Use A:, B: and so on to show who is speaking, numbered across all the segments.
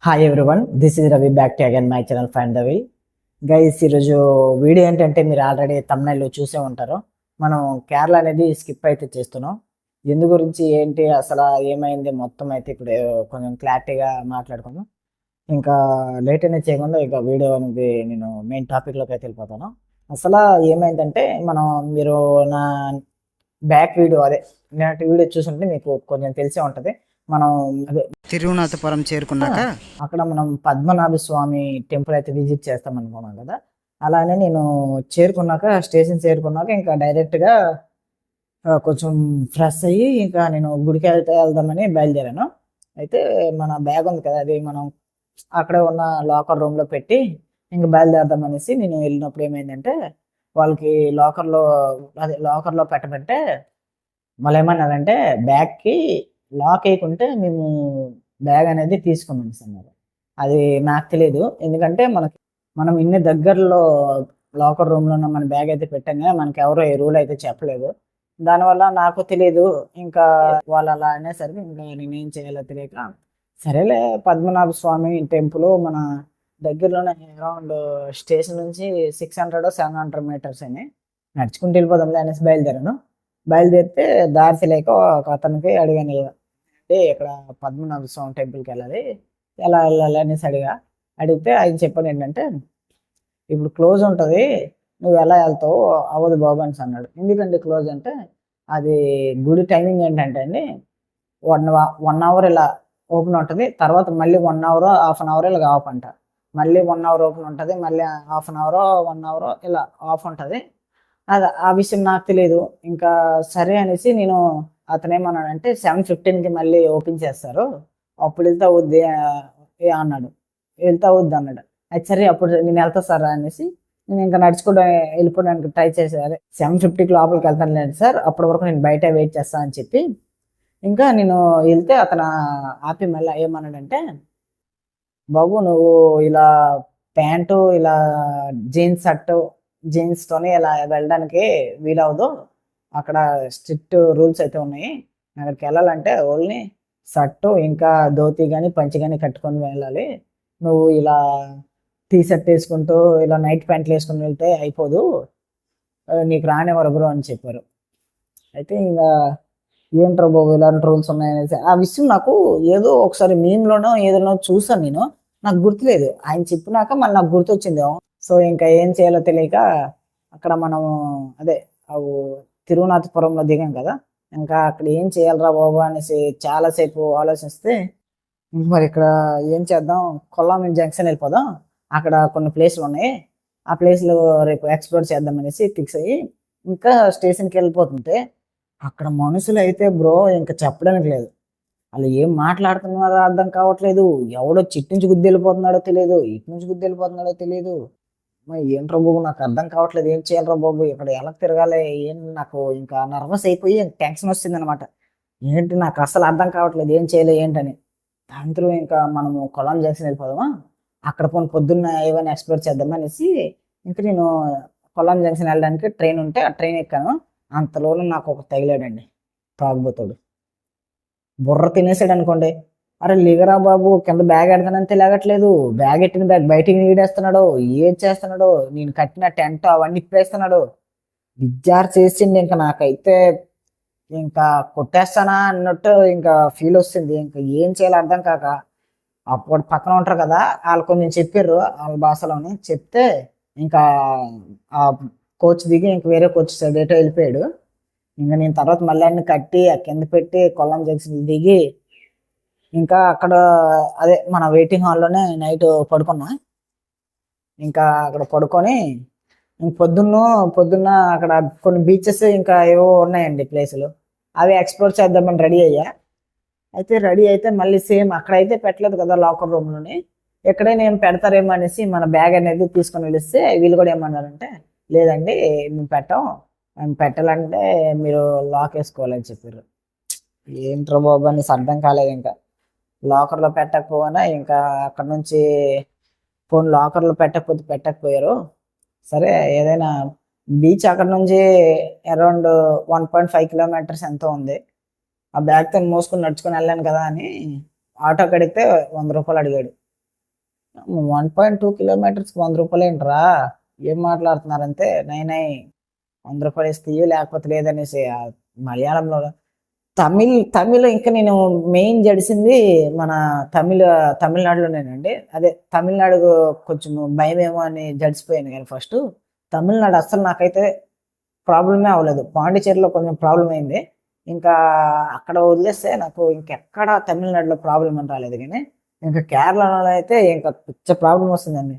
A: Hi everyone, this is Ravi back to again my channel find the way. Guys, ఈరోజు video ఏంటంటే మీరు already తమ్నైల్లో చూసే ఉంటారు. మనం కేరళ అనేది స్కిప్ అయితే చేస్తున్నాం. ఎందు గురించి ఏంటి అసలు ఏమైంది మొత్తం అయితే ఇప్పుడు కొంచెం క్లారిటీగా మాట్లాడుకుందాం. ఇంకా లేట్ అనేది చేయకుండా ఇక వీడియో అనేది నేను మెయిన్ టాపిక్లోకి అయితే వెళ్ళిపోతాను. అసలు ఏమైందంటే మీరు నా బ్యాక్ వీడియో అదే నేటి వీడియో చూసుంటే మీకు కొంచెం తెలిసే ఉంటుంది. మనం అదే
B: తిరువనాథపురం చేరుకున్నాక
A: అక్కడ మనం పద్మనాభ స్వామి టెంపుల్ అయితే విజిట్ చేస్తాం అనుకున్నాం కదా. అలానే నేను స్టేషన్ చేరుకున్నాక ఇంకా డైరెక్ట్గా కొంచెం ఫ్రెష్ అయ్యి ఇంకా నేను గుడికి అయితే వెళ్దామని బయలుదేరాను. అయితే మన బ్యాగ్ ఉంది కదా, అది మనం అక్కడే ఉన్న లాకర్ రూమ్లో పెట్టి ఇంకా బయలుదేరదాం అనేసి నేను వెళ్ళినప్పుడు ఏమైందంటే వాళ్ళకి లాకర్లో పెట్టమంటే వాళ్ళు ఏమన్నారంటే బ్యాగ్కి లాక్ వేయకుంటే మేము బ్యాగ్ అనేది తీసుకున్నాం అన్నారు. అది నాకు తెలియదు, ఎందుకంటే మనం ఇన్ని దగ్గరలో లాకర్ రూమ్లో ఉన్న మన బ్యాగ్ అయితే పెట్టాం కదా, మనకి ఎవరో ఈ రూల్ అయితే చెప్పలేదు. దానివల్ల నాకు తెలియదు. ఇంకా వాళ్ళు అలా అనేసరికి ఇంకా నేనేం చేయాలో తెలియక సరేలే పద్మనాభ స్వామి టెంపుల్ మన దగ్గరలోనే అరౌండ్ స్టేషన్ నుంచి 600-700 మీటర్స్ అని నడుచుకుంటూ వెళ్ళిపోదాంలే అనేసి బయలుదేరితే దారి తెలియక ఒక అతనికి అడిగాను, ఇక్కడ పద్మనాభ స్వామి టెంపుల్కి వెళ్ళాలి, ఎలా వెళ్ళాలి అనేసి అడిగితే ఆయన చెప్పాడు ఏంటంటే ఇప్పుడు క్లోజ్ ఉంటుంది, నువ్వు ఎలా వెళ్తావు అవ్వదు బాబు అని అన్నాడు. ఎందుకంటే క్లోజ్ అంటే అది గుడి టైమింగ్ ఏంటంటే అండి 1 అవర్ ఇలా ఓపెన్ ఉంటుంది, తర్వాత మళ్ళీ 1 అవర్ హాఫ్ అన్ అవర్ ఇలా ఆఫ్ అంట, మళ్ళీ 1 అవర్ ఓపెన్ ఉంటుంది, మళ్ళీ హాఫ్ అన్ అవర్ 1 అవర్ ఇలా ఆఫ్ ఉంటుంది. అది ఆ విషయం నాకు తెలియదు. ఇంకా సరే అనేసి నేను అతను ఏమన్నాడంటే 7:15కి మళ్ళీ ఓపెన్ చేస్తారు, అప్పుడు వెళ్తా వద్ది అన్నాడు. వెళ్తా వద్దు అన్నాడు. అది సరే అప్పుడు నేను వెళ్తా సార్ అనేసి నేను ఇంకా నడుచుకుంటూ వెళ్ళిపోవడానికి ట్రై చేశాను. అదే 7:50కి లోపలికి వెళ్తాను లేదు సార్, అప్పటి వరకు నేను బయట వెయిట్ చేస్తాను అని చెప్పి ఇంకా నేను వెళ్తే అతను ఆపి మళ్ళీ ఏమన్నాడంటే, బాబు నువ్వు ఇలా ప్యాంటు ఇలా జీన్స్తోనే ఇలా వెళ్ళడానికి వీలవదు, అక్కడ స్ట్రిక్ట్ రూల్స్ అయితే ఉన్నాయి, అక్కడికి వెళ్ళాలంటే ఓన్లీ షర్టు ఇంకా ధోతి కానీ పంచి కానీ కట్టుకొని వెళ్ళాలి, నువ్వు ఇలా టీ షర్ట్ వేసుకుంటూ ఇలా నైట్ ప్యాంట్లు వేసుకుని వెళ్తే అయిపోదు, నీకు రానివ్వరు బ్రో అని చెప్పారు. అయితే ఇంకా ఏంట్రో బాబు ఇలాంటి రూల్స్ ఉన్నాయనేసి ఆ విషయం నాకు ఏదో ఒకసారి మీమ్లోనో ఏదైనా చూసాను, నాకు గుర్తులేదు. ఆయన చెప్పినాక మళ్ళీ నాకు గుర్తొచ్చింది. సో ఇంకా ఏం చేయాలో తెలియక అక్కడ మనము అదే తిరువనాథపురంలో దిగాం కదా, ఇంకా అక్కడ ఏం చేయాలరా బాబు అనేసి చాలాసేపు ఆలోచిస్తే మరి ఇక్కడ ఏం చేద్దాం, కొల్లాం జంక్షన్ వెళ్ళిపోదాం, అక్కడ కొన్ని ప్లేస్లు ఉన్నాయి, ఆ ప్లేస్లు రేపు ఎక్స్ప్లోర్ చేద్దాం అనేసి ఫిక్స్ అయ్యి ఇంకా స్టేషన్కి వెళ్ళిపోతుంటే అక్కడ మనుషులు అయితే బ్రో ఇంకా చెప్పడానికి లేదు, వాళ్ళు ఏం మాట్లాడుతున్నారో అర్థం కావట్లేదు, ఎవడో చిట్టు నుంచి గుద్ది వెళ్ళిపోతున్నాడో తెలియదు, ఇటు నుంచి గుద్ది వెళ్ళిపోతున్నాడో తెలియదు. ఏంట్రా బాబు నాకు అర్థం కావట్లేదు, ఏం చేయాలరా బాబు, ఇక్కడ ఎలా తిరగాలి, నాకు ఇంకా నర్వస్ అయిపోయి టెన్షన్ వచ్చింది అనమాట. ఏంటి నాకు అసలు అర్థం కావట్లేదు ఏం చేయాలి ఏంటని. దాంతో ఇంకా మనము కొల్లాం జంక్షన్ వెళ్ళిపోదామా, అక్కడ పొద్దున్న ఏమైనా ఎక్స్ప్లోర్ చేద్దామా అనేసి ఇంకా నేను కొల్లాం జంక్షన్ వెళ్ళడానికి ట్రైన్ ఉంటే ఆ ట్రైన్ ఎక్కాను. అంతలోనే నాకు ఒక తగిలాడండి తాగుబోతాడు, బుర్ర తినేసాడు అనుకోండి. అరే లిగరా బాబు, కింద బ్యాగ్ ఎడతానంతే లేగట్లేదు, బ్యాగ్ ఎట్టిన బ్యాగ్ బయటికి నీడేస్తున్నాడు, ఏం చేస్తున్నాడు, నేను కట్టిన టెంట్ అవన్నీ ఇప్పేస్తున్నాడు, బిజ్జార్ చేసింది. ఇంకా నాకైతే ఇంకా కొట్టేస్తానా అన్నట్టు ఇంకా ఫీల్ వస్తుంది. ఇంకా ఏం చేయాలో అర్థం కాక అప్పుడు పక్కన ఉంటారు కదా వాళ్ళు కొంచెం చెప్పారు వాళ్ళ భాషలోని చెప్తే ఇంకా ఆ కోచ్ దిగి ఇంక వేరే కోచ్ సైడ్ ఏటో వెళ్ళిపోయాడు. ఇంకా నేను తర్వాత మళ్ళీ అన్ని కట్టి ఆ కింద పెట్టి కొల్లాం జంక్షన్ దిగి ఇంకా అక్కడ అదే మన వెయిటింగ్ హాల్లోనే నైట్ పడుకున్నా. ఇంకా అక్కడ పడుకొని ఇంక పొద్దున్న అక్కడ కొన్ని బీచెస్ ఇంకా ఏవో ఉన్నాయండి ప్లేసులు, అవి ఎక్స్ప్లోర్ చేద్దామని రెడీ అయ్యా. అయితే రెడీ అయితే మళ్ళీ సేమ్ అక్కడైతే పెట్టలేదు కదా లాకర్ రూమ్లోని, ఎక్కడైనా ఏం పెడతారేమో అనేసి మన బ్యాగ్ అనేది తీసుకొని వెళ్ళిస్తే వీళ్ళు కూడా ఏమన్నారంటే లేదండి మేము మేము పెట్టాలంటే మీరు లాక్ వేసుకోవాలని చెప్పారు. ఏంట్రో బాబు అనేసి అర్థం కాలేదు. ఇంకా లాకర్లో పెట్టకపోయినా ఇంకా అక్కడ నుంచి లాకర్లో పెట్టకపోయారు. సరే ఏదైనా బీచ్ అక్కడ నుంచి అరౌండ్ 1.5 కిలోమీటర్స్ ఎంతో ఉంది, ఆ బ్యాగ్తో మోసుకొని నడుచుకొని వెళ్ళాను కదా అని ఆటోకి అడిగితే 100 రూపాయలు అడిగాడు. 1.2 కిలోమీటర్స్కి 100 రూపాయలు ఏంట్రా, ఏం మాట్లాడుతున్నారంటే నై 100 రూపాయలు ఇస్తే ఇయ్యి, లేకపోతే లేదనేసి మలయాళంలో తమిళ్ ఇంకా నేను మెయిన్ జడిసింది మన తమిళనాడులోనేనండి. అదే తమిళనాడు కొంచెం భయమేమో అని జడిసిపోయాను కానీ ఫస్ట్ తమిళనాడు అస్సలు నాకైతే ప్రాబ్లమే అవ్వలేదు. పాండిచేరిలో కొంచెం ప్రాబ్లం అయింది. ఇంకా అక్కడ వదిలేస్తే నాకు ఇంకెక్కడ తమిళనాడులో ప్రాబ్లం అని రాలేదు. కానీ ఇంకా కేరళలో అయితే ఇంకా పిచ్చ ప్రాబ్లం వస్తుందండి.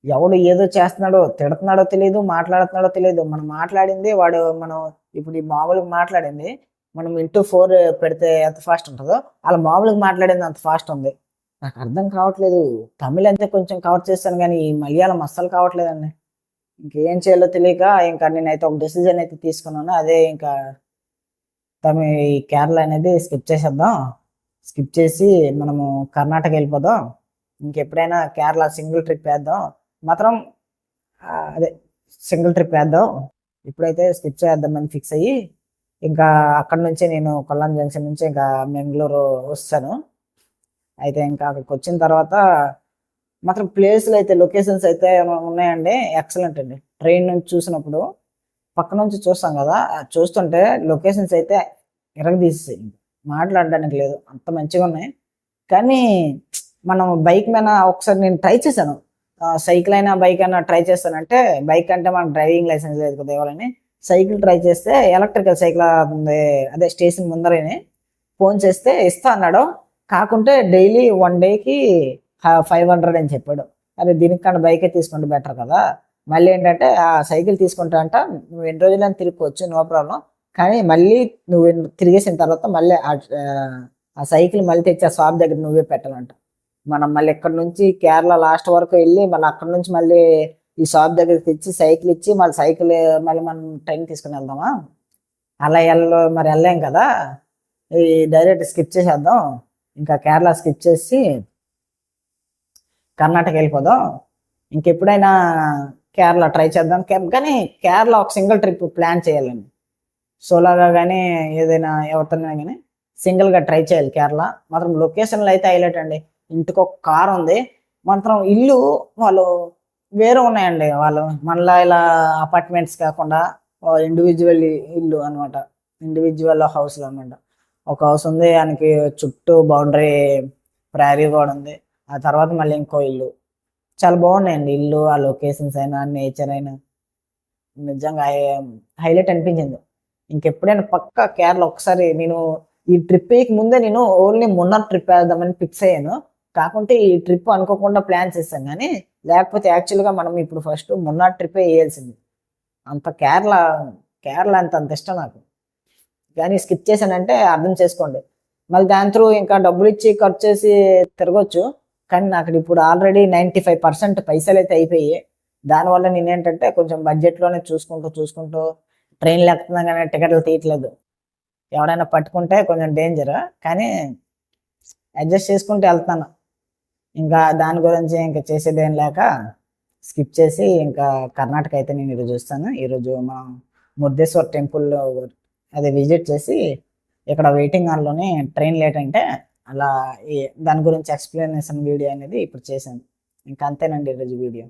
A: ఎవడు ఏదో చేస్తున్నాడో, తిడుతున్నాడో తెలియదు, మాట్లాడుతున్నాడో తెలియదు. మనం మాట్లాడింది వాడు మనం ఇప్పుడు ఈ మామూలుగా మాట్లాడింది మనం ఇంటూ 4 పెడితే ఎంత ఫాస్ట్ ఉంటుందో అలా మామూలుగా మాట్లాడింది అంత ఫాస్ట్ ఉంది. నాకు అర్థం కావట్లేదు. తమిళ్ అయితే కొంచెం కవర్ చేస్తాను కానీ ఈ మలయాళం అస్సలు కావట్లేదండి. ఇంకేం చేయాలో తెలియక ఇంకా నేనైతే ఒక డెసిజన్ అయితే తీసుకున్నాను. అదే ఇంకా ఈ కేరళ అనేది స్కిప్ చేసేద్దాం. స్కిప్ చేసి మనము కర్ణాటక వెళ్ళిపోదాం. ఇంకెప్పుడైనా కేరళ సింగిల్ ట్రిప్ వేద్దాం మాత్రం. అదే సింగిల్ ట్రిప్ వేద్దాం. ఇప్పుడైతే స్కిప్ చేద్దామని ఫిక్స్ అయ్యి ఇంకా అక్కడ నుంచి నేను కొల్లాం జంక్షన్ నుంచి ఇంకా మెంగళూరు వస్తాను. అయితే ఇంకా అక్కడికి వచ్చిన తర్వాత మాత్రం ప్లేస్లు అయితే లొకేషన్స్ అయితే ఉన్నాయండి, ఎక్సలెంట్ అండి. ట్రైన్ నుంచి చూసినప్పుడు పక్క నుంచి చూస్తాం కదా, చూస్తుంటే లొకేషన్స్ అయితే తీసేసాయి, మాట్లాడడానికి లేదు, అంత మంచిగా ఉన్నాయి. కానీ మనం బైక్ మీద ఒకసారి నేను ట్రై చేశాను, సైకిల్ అయినా బైక్ అయినా ట్రై చేస్తానంటే, బైక్ అంటే మనకు డ్రైవింగ్ లైసెన్స్ లేదు కదా ఇవ్వాలని, సైకిల్ ట్రై చేస్తే ఎలక్ట్రికల్ సైకిల్ ఉంది అదే స్టేషన్ ముందరని ఫోన్ చేస్తే ఇస్తా అన్నాడు. కాకుంటే డైలీ 1 డేకి 500 అని చెప్పాడు. అరే దీనికన్నా బైకే తీసుకుంటే బెటర్ కదా. మళ్ళీ ఏంటంటే ఆ సైకిల్ తీసుకుంటా అంట, నువ్వు ఎన్ని రోజులైనా తిరుక్కోవచ్చు, నో ప్రాబ్లం. కానీ మళ్ళీ నువ్వు తిరిగేసిన తర్వాత మళ్ళీ ఆ సైకిల్ మళ్ళీ తెచ్చి ఆ షాప్ దగ్గర నువ్వే పెట్టాలంట. మనం మళ్ళీ ఇక్కడ నుంచి కేరళ లాస్ట్ వరకు వెళ్ళి మళ్ళీ అక్కడ నుంచి మళ్ళీ ఈ షాప్ దగ్గరికి తెచ్చి సైకిల్ ఇచ్చి మళ్ళీ సైకిల్ మళ్ళీ మనం ట్రైన్ తీసుకుని వెళ్దామా, అలా వెళ్ళలేం కదా. ఈ డైరెక్ట్ స్కిప్ చేసేద్దాం. ఇంకా కేరళ స్కిప్ చేసి కర్ణాటక వెళ్ళిపోదాం. ఇంకెప్పుడైనా కేరళ ట్రై చేద్దాం. కానీ కేరళ ఒక సింగిల్ ట్రిప్ ప్లాన్ చేయాలండి. సోలోగా కానీ ఏదైనా ఎవరితోనైనా కానీ సింగిల్గా ట్రై చేయాలి. కేరళ మాత్రం లొకేషన్లు అయితే హైలైట్ అండి. ఇంటికి ఒక కార్ ఉంది, మాత్రం ఇల్లు వాళ్ళు వేరే ఉన్నాయండి. వాళ్ళు మనలా ఇలా అపార్ట్మెంట్స్ కాకుండా ఇండివిజువల్ ఇల్లు అనమాట, ఇండివిజువల్ హౌస్లు అనమాట. ఒక హౌస్ ఉంది, దానికి చుట్టూ బౌండరీ ప్రహరీ కూడా ఉంది. ఆ తర్వాత మళ్ళీ ఇంకో ఇల్లు. చాలా బాగున్నాయండి ఇల్లు, ఆ లొకేషన్స్ అయినా నేచర్ అయినా నిజంగా హైలైట్ అనిపించింది. ఇంకెప్పుడైనా పక్కా కేరళ ఒకసారి నేను ఈ ట్రిప్ ముందే నేను ఓన్లీ మున్నార్ ట్రిప్ వేద్దామని ఫిక్స్ అయ్యాను. కాకుంటే ఈ ట్రిప్ అనుకోకుండా ప్లాన్ చేశాను. కానీ లేకపోతే యాక్చువల్గా మనం ఇప్పుడు ఫస్ట్ మున్నార్ ట్రిప్పే వేయాల్సింది. అంత కేరళ అంత ఇష్టం నాకు. కానీ స్కిప్ చేశానంటే అర్థం చేసుకోండి. మళ్ళీ దాని త్రూ ఇంకా డబ్బులు ఇచ్చి ఖర్చు చేసి తిరగొచ్చు. కానీ నాకు ఇప్పుడు ఆల్రెడీ 95% పైసలు అయితే అయిపోయాయి. దానివల్ల నేనేంటంటే కొంచెం బడ్జెట్లోనే చూసుకుంటూ ట్రైన్లు ఎక్కుతున్నా కానీ టికెట్లు తీయట్లేదు. ఎవడైనా పట్టుకుంటే కొంచెం డేంజర్, కానీ అడ్జస్ట్ చేసుకుంటూ వెళ్తాను. ఇంకా దాని గురించి ఇంకా చేసేదేం లేక స్కిప్ చేసి ఇంకా కర్ణాటక అయితే నేను ఈరోజు చూస్తాను. ఈరోజు మనం ముర్దేశ్వర్ టెంపుల్ అదే విజిట్ చేసి ఇక్కడ వెయిటింగ్ హాల్లోనే ట్రైన్ లేట్ అంటే అలా దాని గురించి ఎక్స్ప్లెనేషన్ వీడియో అనేది ఇప్పుడు చేశాను. ఇంకా అంతేనండి ఈరోజు వీడియో.